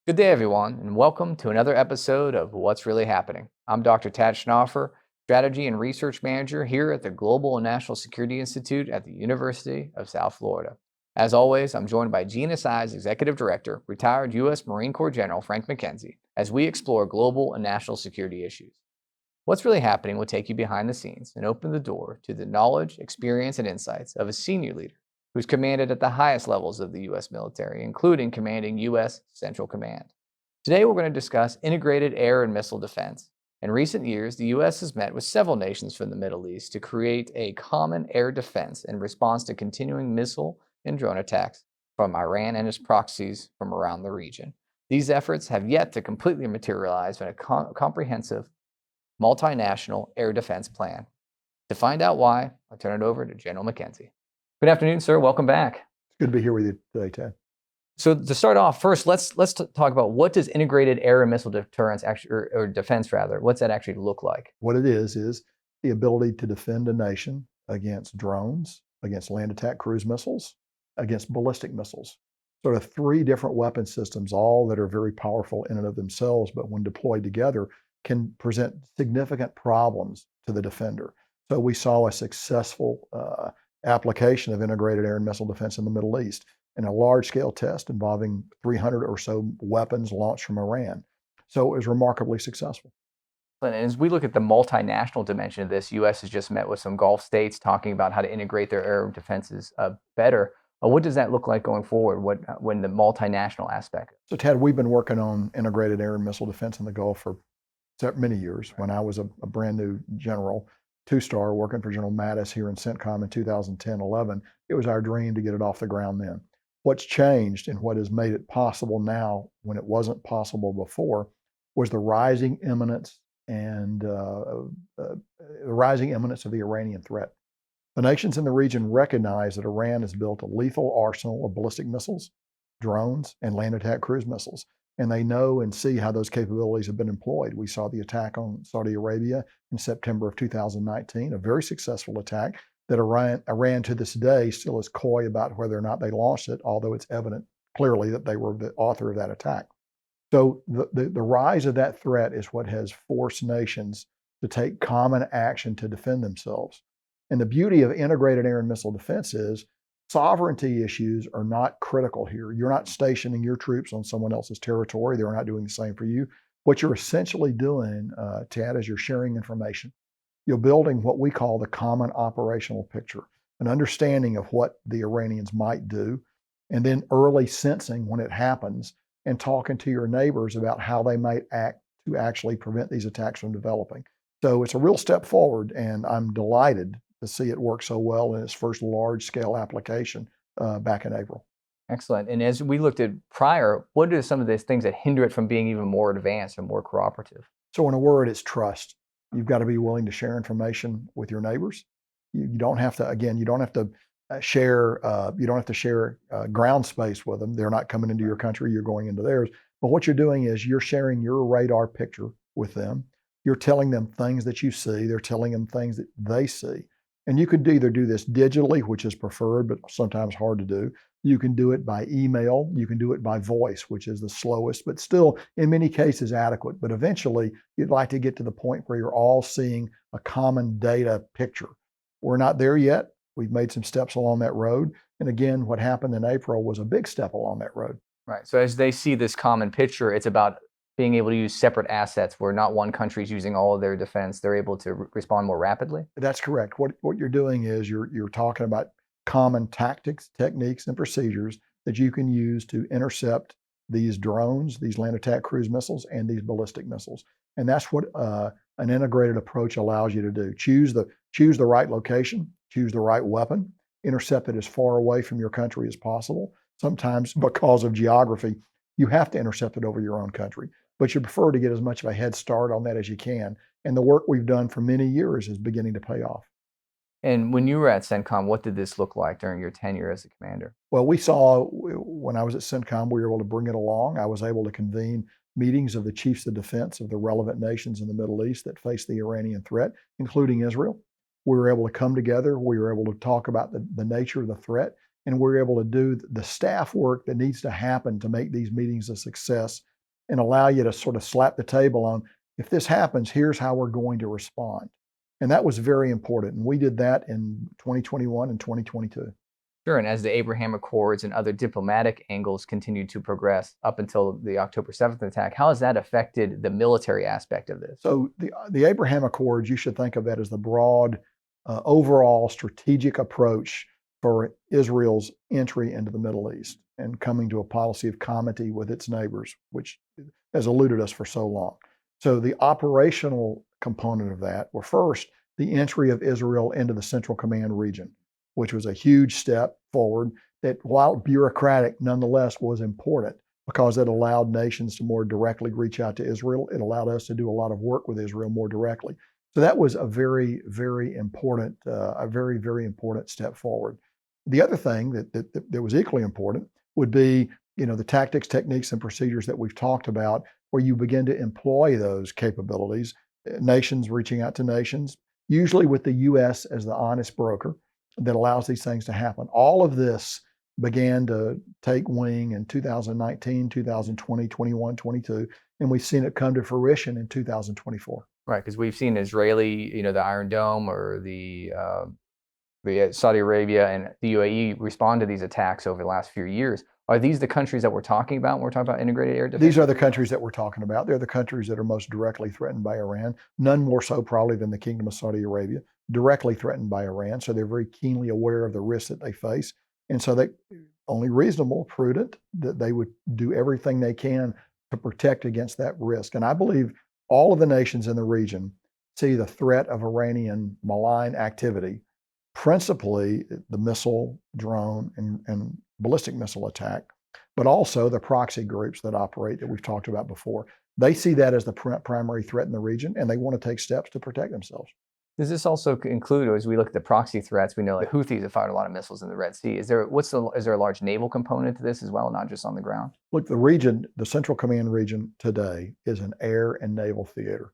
Good day, everyone, and welcome to another episode of What's Really Happening. I'm Dr. Schnaufer, Strategy and Research Manager here at the Global and National Security Institute at the University of South Florida. As always, I'm joined by GNSI's Executive Director, retired U.S. Marine Corps General Frank McKenzie, as we explore global and national security issues. What's Really Happening will take you behind the scenes and open the door to the knowledge, experience, and insights of a senior leader who's commanded at the highest levels of the U.S. military, including commanding U.S. Central Command. Today, we're going to discuss integrated air and missile defense. In recent years, the U.S. has met with several nations from the Middle East to create a common air defense in response to continuing missile and drone attacks from Iran and its proxies from around the region. These efforts have yet to completely materialize in a comprehensive, multinational air defense plan. To find out why, I'll turn it over to General McKenzie. Good afternoon, sir. Welcome back. It's good to be here with you today, Ted. So to start off, first, let's talk about what does integrated air and missile deterrence actually, or defense rather, what's that actually look like? What it is the ability to defend a nation against drones, against land attack cruise missiles, against ballistic missiles. Sort of three different weapon systems, all that are very powerful in and of themselves, but when deployed together, can present significant problems to the defender. So we saw a successful application of integrated air and missile defense in the Middle East in a large-scale test involving 300 or so weapons launched from Iran. So it was remarkably successful. And as we look at the multinational dimension of this, U.S. has just met with some Gulf states talking about how to integrate their air defenses better. What does that look like going forward when the multinational aspect? So Ted, we've been working on integrated air and missile defense in the Gulf for many years. When I was a brand new general, two-star, working for General Mattis here in CENTCOM in 2010-11, it was our dream to get it off the ground then. What's changed and what has made it possible now when it wasn't possible before was the rising imminence and the rising imminence of the Iranian threat. The nations in the region recognize that Iran has built a lethal arsenal of ballistic missiles, drones, and land attack cruise missiles. And they know and see how those capabilities have been employed. We saw the attack on Saudi Arabia in September of 2019, a very successful attack that Iran to this day still is coy about whether or not they launched it, although it's evident clearly that they were the author of that attack. So the rise of that threat is what has forced nations to take common action to defend themselves. And the beauty of integrated air and missile defense is sovereignty issues are not critical here. You're not stationing your troops on someone else's territory. They're not doing the same for you. What you're essentially doing, Tad, is you're sharing information. You're building what we call the common operational picture, an understanding of what the Iranians might do, and then early sensing when it happens and talking to your neighbors about how they might act to actually prevent these attacks from developing. So it's a real step forward, and I'm delighted to see it work so well in its first large-scale application back in April. Excellent. And as we looked at prior, what are some of those things that hinder it from being even more advanced and more cooperative? So in a word, it's trust. You've got to be willing to share information with your neighbors. You don't have to, again, you don't have to share ground space with them. They're not coming into your country, you're going into theirs. But what you're doing is you're sharing your radar picture with them. You're telling them things that you see. They're telling them things that they see. And you could either do this digitally, which is preferred, but sometimes hard to do. You can do it by email. You can do it by voice, which is the slowest, but still in many cases adequate. But eventually you'd like to get to the point where you're all seeing a common data picture. We're not there yet. We've made some steps along that road. And again, what happened in April was a big step along that road. Right. So as they see this common picture, it's about being able to use separate assets where not one country is using all of their defense. They're able to respond more rapidly. That's correct. What you're doing is you're talking about common tactics, techniques, and procedures that you can use to intercept these drones, these land attack cruise missiles, and these ballistic missiles. And that's what an integrated approach allows you to do. Choose the right location, choose the right weapon, intercept it as far away from your country as possible. Sometimes because of geography, you have to intercept it over your own country, but you prefer to get as much of a head start on that as you can. And the work we've done for many years is beginning to pay off. And when you were at CENTCOM, what did this look like during your tenure as a commander? Well, we saw when I was at CENTCOM, we were able to bring it along. I was able to convene meetings of the chiefs of defense of the relevant nations in the Middle East that face the Iranian threat, including Israel. We were able to come together. We were able to talk about the nature of the threat, and we were able to do the staff work that needs to happen to make these meetings a success and allow you to sort of slap the table on, if this happens, here's how we're going to respond. And that was very important. And we did that in 2021 and 2022. Sure, and as the Abraham Accords and other diplomatic angles continued to progress up until the October 7th attack, how has that affected the military aspect of this? So the Abraham Accords, you should think of that as the broad overall strategic approach for Israel's entry into the Middle East and coming to a policy of comity with its neighbors, which has eluded us for so long. So the operational component of that were first the entry of Israel into the Central Command region, which was a huge step forward that, while bureaucratic, nonetheless was important because it allowed nations to more directly reach out to Israel. It allowed us to do a lot of work with Israel more directly. So that was a very, very important, very important step forward. The other thing that was equally important would be, the tactics, techniques, and procedures that we've talked about, where you begin to employ those capabilities, nations reaching out to nations, usually with the U.S. as the honest broker that allows these things to happen. All of this began to take wing in 2019, 2020, 21, 22, and we've seen it come to fruition in 2024. Right, because we've seen Israeli, the Iron Dome or the Saudi Arabia and the UAE respond to these attacks over the last few years. Are these the countries that we're talking about when we're talking about integrated air defense? These are the countries that we're talking about. They're the countries that are most directly threatened by Iran, none more so probably than the Kingdom of Saudi Arabia, directly threatened by Iran. So they're very keenly aware of the risks that they face. And so they only reasonable, prudent, that they would do everything they can to protect against that risk. And I believe all of the nations in the region see the threat of Iranian malign activity, principally the missile, drone, and ballistic missile attack, but also the proxy groups that operate that we've talked about before. They see that as the primary threat in the region, and they want to take steps to protect themselves. Does this also include, as we look at the proxy threats, we know the Houthis have fired a lot of missiles in the Red Sea. Is there a large naval component to this as well, not just on the ground? Look, the region, the Central Command region today is an air and naval theater.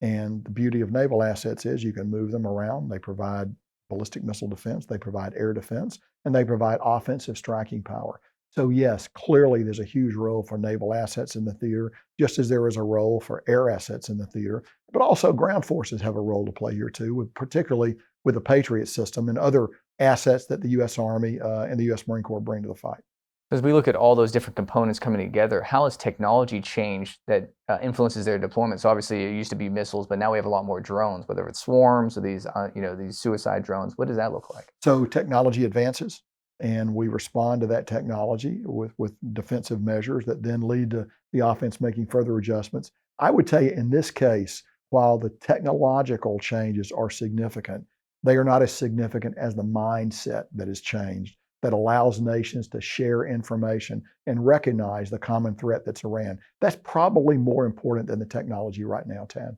And the beauty of naval assets is you can move them around. They provide ballistic missile defense, they provide air defense, and they provide offensive striking power. So yes, clearly there's a huge role for naval assets in the theater, just as there is a role for air assets in the theater. But also ground forces have a role to play here too, particularly with the Patriot system and other assets that the U.S. Army and the U.S. Marine Corps bring to the fight. As we look at all those different components coming together, how has technology changed that influences their deployment? So obviously it used to be missiles, but now we have a lot more drones, whether it's swarms or these suicide drones. What does that look like? So technology advances, and we respond to that technology with defensive measures that then lead to the offense making further adjustments. I would tell you in this case, while the technological changes are significant, they are not as significant as the mindset that has changed, that allows nations to share information and recognize the common threat that's Iran. That's probably more important than the technology right now, Tad.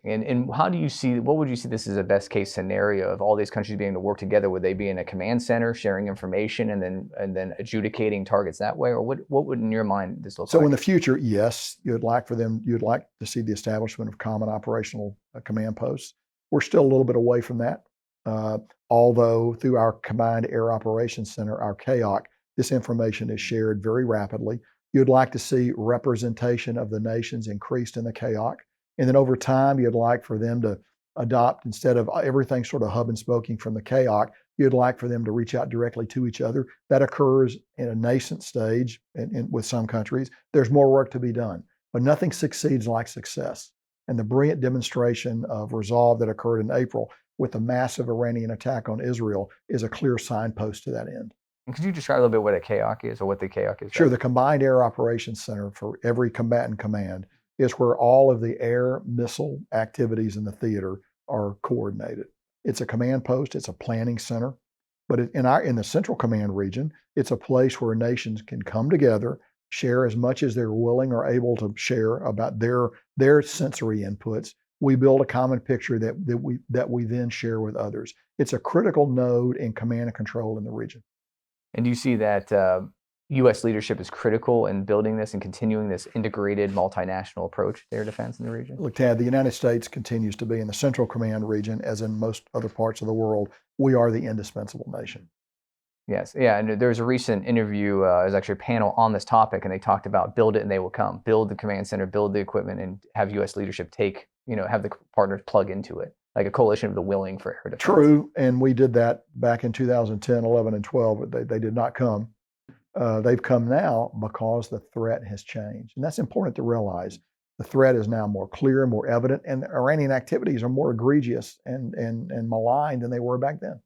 And how do you see, what would you see this as a best case scenario of all these countries being able to work together? Would they be in a command center sharing information and then adjudicating targets that way? Or what would in your mind this look like? So in the future, yes, you'd like to see the establishment of common operational command posts. We're still a little bit away from that. Although through our Combined Air Operations Center, our CAOC, this information is shared very rapidly. You'd like to see representation of the nations increased in the CAOC. And then over time, you'd like for them to adopt, instead of everything sort of hub and spoking from the CAOC, you'd like for them to reach out directly to each other. That occurs in a nascent stage with some countries. There's more work to be done, but nothing succeeds like success. And the brilliant demonstration of resolve that occurred in April with the massive Iranian attack on Israel is a clear signpost to that end. And could you describe a little bit what a CAOC is or what the CAOC is? Sure. The Combined Air Operations Center for every combatant command is where all of the air missile activities in the theater are coordinated. It's a command post, it's a planning center, but in the Central Command region, it's a place where nations can come together, share as much as they're willing or able to share about their sensory inputs. We build a common picture that we then share with others. It's a critical node in command and control in the region. And do you see that U.S. leadership is critical in building this and continuing this integrated multinational approach to air defense in the region? Look, Tad, the United States continues to be in the Central Command region, as in most other parts of the world. We are the indispensable nation. Yes, yeah, and there's a recent interview, there's actually a panel on this topic, and they talked about build it and they will come. Build the command center, build the equipment, and have U.S. leadership take, have the partners plug into it, like a coalition of the willing for air defense. True, and we did that back in 2010, 11, and 12. But they did not come. They've come now because the threat has changed, and that's important to realize. The threat is now more clear, more evident, and the Iranian activities are more egregious and maligned than they were back then.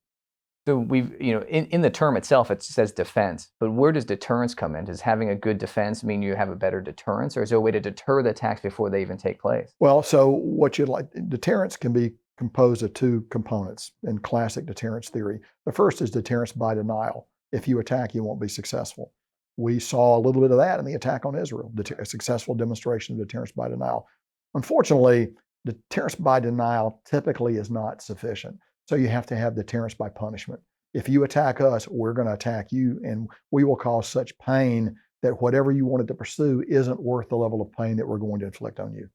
So we've, in the term itself, it says defense, but where does deterrence come in? Does having a good defense mean you have a better deterrence, or is there a way to deter the attacks before they even take place? Well, so what you'd like, deterrence can be composed of two components in classic deterrence theory. The first is deterrence by denial. If you attack, you won't be successful. We saw a little bit of that in the attack on Israel, a successful demonstration of deterrence by denial. Unfortunately, deterrence by denial typically is not sufficient. So you have to have deterrence by punishment. If you attack us, we're going to attack you, and we will cause such pain that whatever you wanted to pursue isn't worth the level of pain that we're going to inflict on you.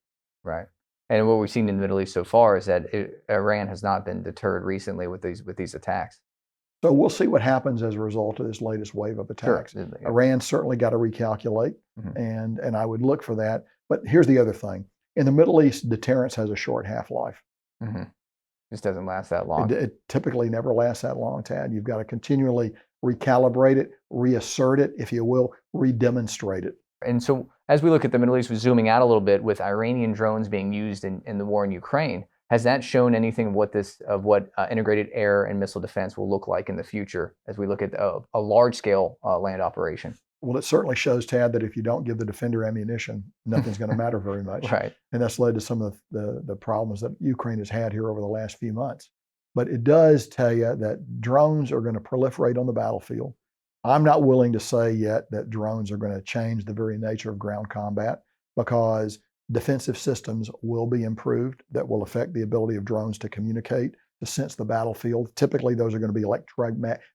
Right. And what we've seen in the Middle East so far is that Iran has not been deterred recently with these attacks. So we'll see what happens as a result of this latest wave of attacks. Sure. Iran certainly got to recalculate, Mhm. and I would look for that. But here's the other thing. In the Middle East, deterrence has a short half-life. Mm-hmm. This doesn't last that long. It typically never lasts that long, Tad. You've got to continually recalibrate it, reassert it, if you will, redemonstrate it. And so as we look at the Middle East, we're zooming out a little bit with Iranian drones being used in the war in Ukraine. Has that shown anything of what integrated air and missile defense will look like in the future as we look at a large-scale land operation? Well, it certainly shows, Tad, that if you don't give the defender ammunition, nothing's going to matter very much. Right. And that's led to some of the problems that Ukraine has had here over the last few months. But it does tell you that drones are going to proliferate on the battlefield. I'm not willing to say yet that drones are going to change the very nature of ground combat, because defensive systems will be improved that will affect the ability of drones to communicate, to sense the battlefield. Typically, those are going to be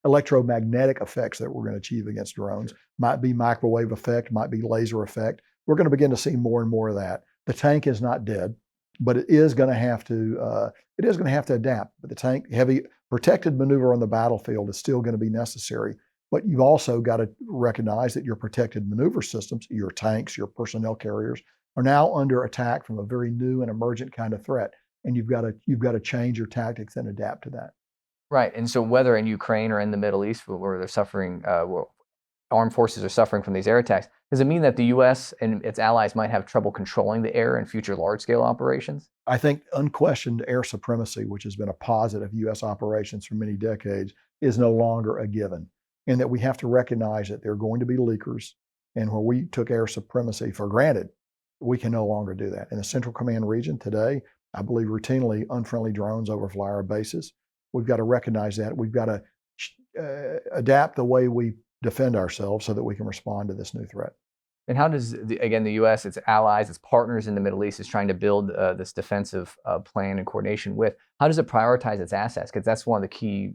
electromagnetic effects that we're going to achieve against drones. Might be microwave effect, might be laser effect. We're going to begin to see more and more of that. The tank is not dead, but it is going to have to adapt. But the tank, heavy protected maneuver on the battlefield is still going to be necessary. But you've also got to recognize that your protected maneuver systems, your tanks, your personnel carriers, are now under attack from a very new and emergent kind of threat. And you've got to change your tactics and adapt to that. Right. And so whether in Ukraine or in the Middle East where they're suffering, where armed forces are suffering from these air attacks, does it mean that the U.S. and its allies might have trouble controlling the air in future large-scale operations? I think unquestioned air supremacy, which has been a positive of U.S. operations for many decades, is no longer a given. And that we have to recognize that there are going to be leakers. And where we took air supremacy for granted, we can no longer do that. In the Central Command region today, I believe routinely unfriendly drones overfly our bases. We've got to recognize that. We've got to adapt the way we defend ourselves so that we can respond to this new threat. And how does, the U.S., its allies, its partners in the Middle East is trying to build this defensive plan in coordination with, how does it prioritize its assets? Because that's one of the key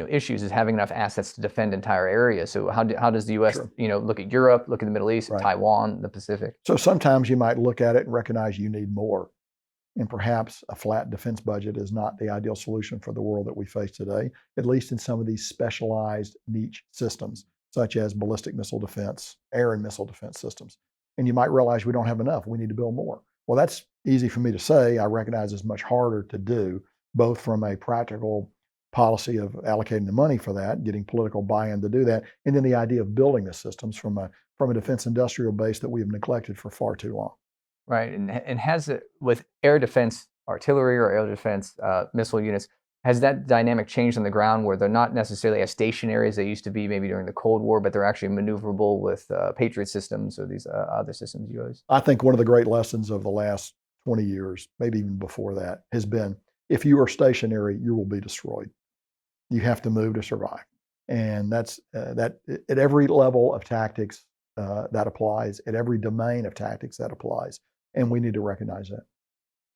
issues, is having enough assets to defend entire areas. So how does the U.S. Sure. Look at Europe, look at the Middle East, Right. Taiwan, the Pacific? So sometimes you might look at it and recognize you need more. And perhaps a flat defense budget is not the ideal solution for the world that we face today, at least in some of these specialized niche systems, such as ballistic missile defense, air and missile defense systems. And you might realize we don't have enough. We need to build more. Well, that's easy for me to say. I recognize it's much harder to do, both from a practical policy of allocating the money for that, getting political buy-in to do that, and then the idea of building the systems from a defense industrial base that we have neglected for far too long. Right. And has it, with air defense artillery or air defense missile units, has that dynamic changed on the ground where they're not necessarily as stationary as they used to be maybe during the Cold War, but they're actually maneuverable with Patriot systems or these other systems you use? I think one of the great lessons of the last 20 years, maybe even before that, has been if you are stationary, you will be destroyed. You have to move to survive. And that's that at every level of tactics that applies, at every domain of tactics that applies. And we need to recognize that.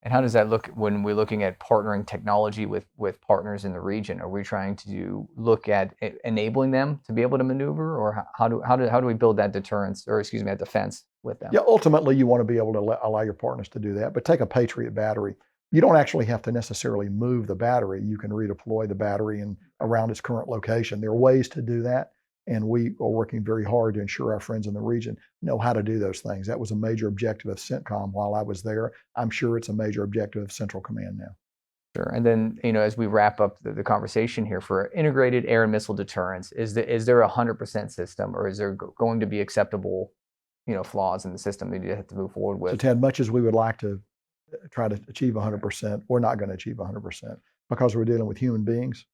And how does that look when we're looking at partnering technology with partners in the region? Are we trying to look at enabling them to be able to maneuver, or how do we build that deterrence, or that defense with them? Yeah, ultimately you want to be able to allow your partners to do that. But take a Patriot battery. You don't actually have to necessarily move the battery. You can redeploy the battery and around its current location. There are ways to do that, and we are working very hard to ensure our friends in the region know how to do those things. That was a major objective of CENTCOM while I was there. I'm sure it's a major objective of Central Command now. Sure. And then, as we wrap up the conversation here, for integrated air and missile deterrence, is there a 100% system, or is there going to be acceptable, flaws in the system that you have to move forward So, with? Ted, much as we would like to try to achieve 100%, we're not going to achieve 100% because we're dealing with human beings,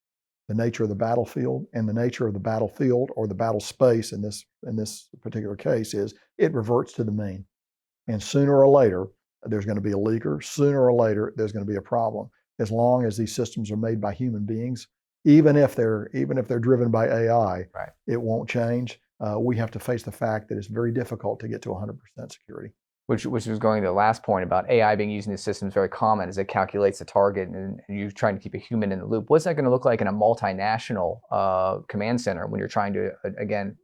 the nature of the battlefield, and the nature of the battlefield or the battle space in this particular case is it reverts to the mean. And sooner or later, there's going to be a leaker. Sooner or later, there's going to be a problem. As long as these systems are made by human beings, even if they're driven by AI, Right. it won't change. We have to face the fact that it's very difficult to get to 100% security. Which was going to the last point about AI being used in these systems very common as it calculates the target and you're trying to keep a human in the loop. What's that going to look like in a multinational command center when you're trying to, again,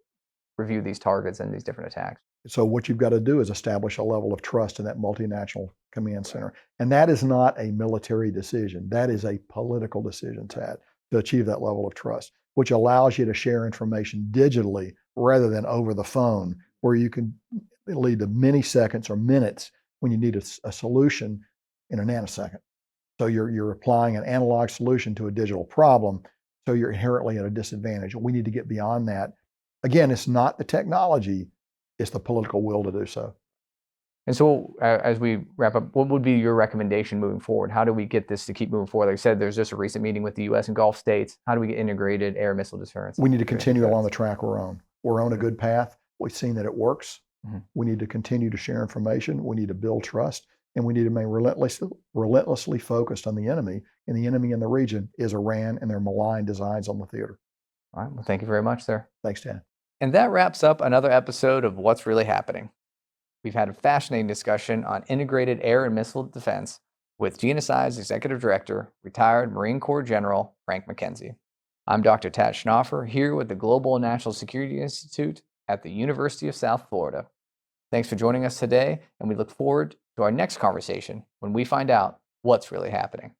review these targets and these different attacks? So what you've got to do is establish a level of trust in that multinational command center. And that is not a military decision. That is a political decision, Tad, to achieve that level of trust, which allows you to share information digitally rather than over the phone, where you can lead to many seconds or minutes when you need a solution in a nanosecond. So you're applying an analog solution to a digital problem, so you're inherently at a disadvantage. We need to get beyond that. Again, it's not the technology, it's the political will to do so. And so, as we wrap up, what would be your recommendation moving forward? How do we get this to keep moving forward? Like I said, there's just a recent meeting with the U.S. and Gulf states. How do we get integrated air missile deterrence? We need to continue along the track we're on. We're on a good path. We've seen that it works. Mhm. We need to continue to share information. We need to build trust, and we need to remain relentlessly focused on the enemy. And the enemy in the region is Iran and their malign designs on the theater. All right. Well, thank you very much, sir. Thanks, Dan. And that wraps up another episode of What's Really Happening. We've had a fascinating discussion on integrated air and missile defense with GNSI's Executive Director, retired Marine Corps General Frank McKenzie. I'm Dr. Tat Schnaufer, here with the Global and National Security Institute at the University of South Florida. Thanks for joining us today, and we look forward to our next conversation when we find out what's really happening.